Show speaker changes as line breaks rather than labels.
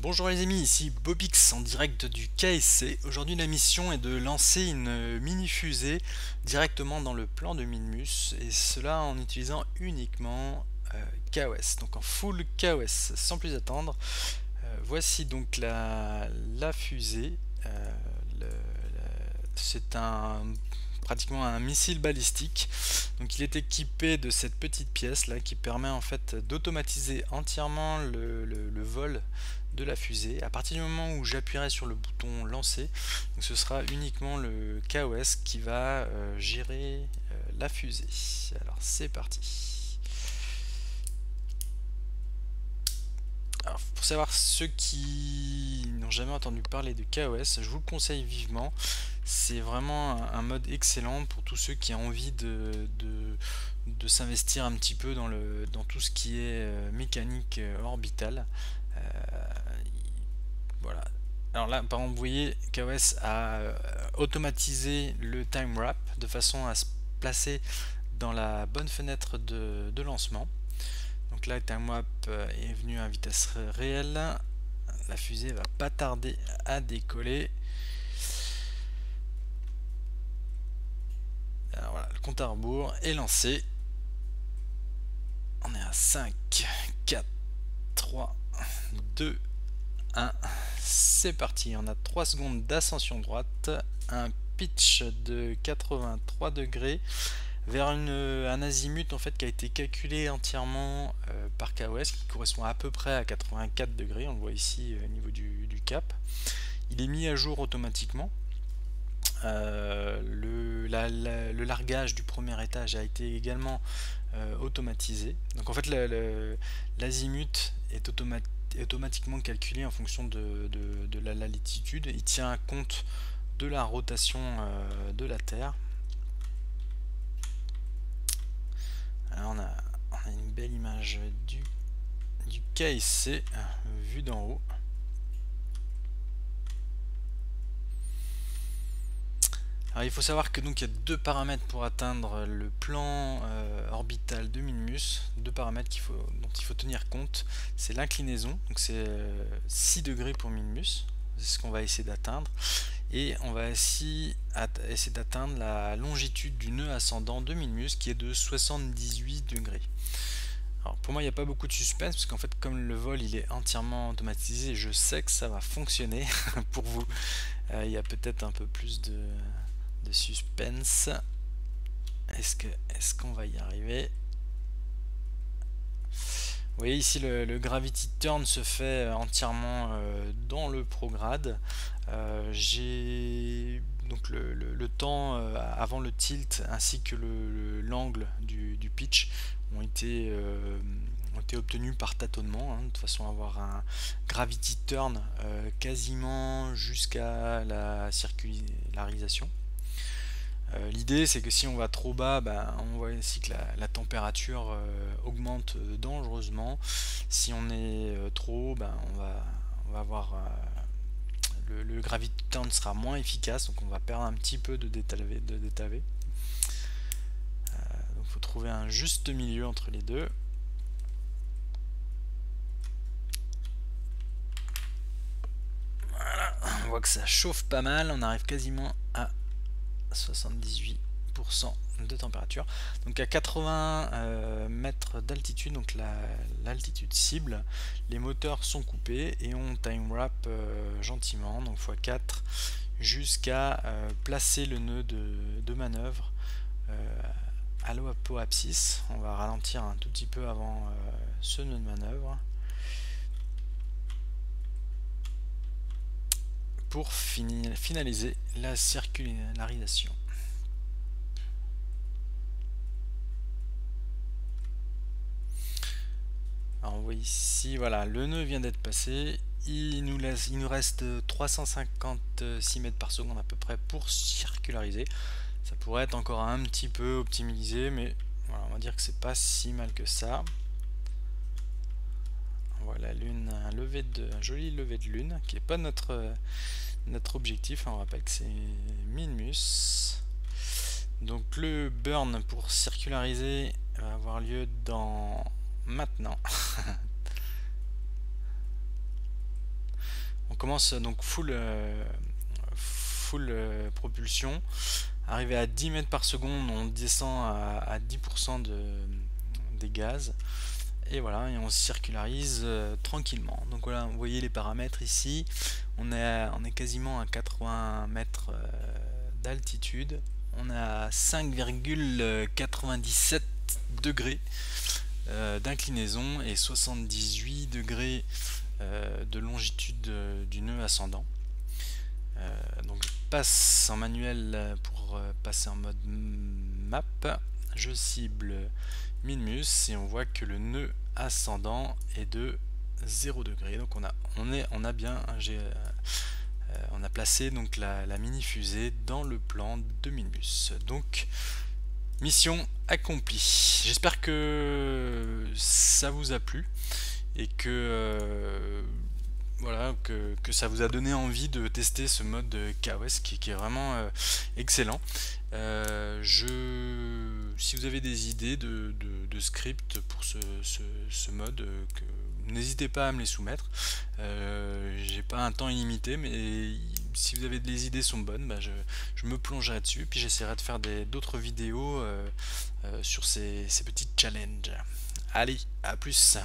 Bonjour les amis, ici Bobix en direct du KSC. Aujourd'hui la mission est de lancer une mini fusée directement dans le plan de Minmus et cela en utilisant uniquement KOS, donc en full KOS. Sans plus attendre, voici donc la fusée. C'est pratiquement un missile balistique. Donc il est équipé de cette petite pièce là qui permet en fait d'automatiser entièrement le vol de la fusée. À partir du moment où j'appuierai sur le bouton lancer, donc ce sera uniquement le KOS qui va gérer la fusée. Alors c'est parti. Alors, pour savoir ceux qui n'ont jamais entendu parler de KOS, je vous le conseille vivement. C'est vraiment un mode excellent pour tous ceux qui ont envie de s'investir un petit peu dans tout ce qui est mécanique orbitale. Euh, voilà. Alors là, par exemple, vous voyez, KOS a automatisé le time wrap de façon à se placer dans la bonne fenêtre de lancement. Donc là, le time wrap est venu à vitesse réelle. La fusée va pas tarder à décoller. Alors voilà, le compte à rebours est lancé. On est à 5, 4, 3, 2, 1. C'est parti. On a 3 secondes d'ascension droite, un pitch de 83 degrés vers un azimut en fait qui a été calculé entièrement par KOS, qui correspond à peu près à 84 degrés. On le voit ici au niveau du cap. Il est mis à jour automatiquement. Le largage du premier étage a été également automatisé. Donc en fait l'azimut est automatiquement calculé en fonction de la latitude. Il tient compte de la rotation de la Terre. Alors on a une belle image du KSC vu d'en haut. Alors il faut savoir que donc il y a deux paramètres pour atteindre le plan orbital de Minmus, deux paramètres dont il faut tenir compte. C'est l'inclinaison, donc c'est 6 degrés pour Minmus, c'est ce qu'on va essayer d'atteindre, et on va essayer d'atteindre la longitude du nœud ascendant de Minmus qui est de 78 degrés. Alors pour moi il n'y a pas beaucoup de suspense parce qu'en fait comme le vol il est entièrement automatisé, je sais que ça va fonctionner. Pour vous il y a peut-être un peu plus de suspense. Est-ce qu'on va y arriver? Vous voyez ici le gravity turn se fait entièrement dans le prograde. J'ai donc le temps avant le tilt ainsi que l'angle du pitch ont été obtenus par tâtonnement, hein, de façon à avoir un gravity turn quasiment jusqu'à la circularisation. L'idée c'est que si on va trop bas, on voit ici que la température augmente dangereusement. Si on est trop haut, on va avoir le gravity turn sera moins efficace, donc on va perdre un petit peu de détavé. Donc il faut trouver un juste milieu entre les deux. Voilà, on voit que ça chauffe pas mal, on arrive quasiment à 78% de température. Donc à 80 mètres d'altitude, donc l'altitude cible, les moteurs sont coupés et on time wrap gentiment, donc x4, jusqu'à placer le nœud de manœuvre à l'apoapsis. On va ralentir un tout petit peu avant ce nœud de manœuvre pour finaliser la circularisation. Alors on voit ici, voilà, le nœud vient d'être passé. Il nous reste 356 mètres par seconde à peu près pour circulariser. Ça pourrait être encore un petit peu optimisé, mais voilà, on va dire que c'est pas si mal que ça. Voilà la lune, un joli lever de lune qui n'est pas notre objectif. On rappelle que c'est Minmus. Donc le burn pour circulariser va avoir lieu dans maintenant. commence donc full propulsion. Arrivé à 10 mètres par seconde, on descend à 10% des gaz. Et voilà, et on circularise tranquillement. Donc voilà, vous voyez les paramètres ici. On est quasiment à 80 mètres d'altitude. On a 5,97 degrés d'inclinaison et 78 degrés de longitude du nœud ascendant. Donc je passe en manuel pour passer en mode map. Je cible Minmus et on voit que le nœud ascendant est de 0 degré. Donc on a bien on a placé donc la mini fusée dans le plan de Minmus. Donc mission accomplie. J'espère que ça vous a plu et que voilà, que ça vous a donné envie de tester ce mode KOS qui est vraiment excellent. Si vous avez des idées de script pour ce mode, n'hésitez pas à me les soumettre. J'ai pas un temps illimité, mais si vous avez des idées sont bonnes, bah je me plongerai dessus, puis j'essaierai de faire d'autres vidéos sur ces petits challenges. Allez, à plus!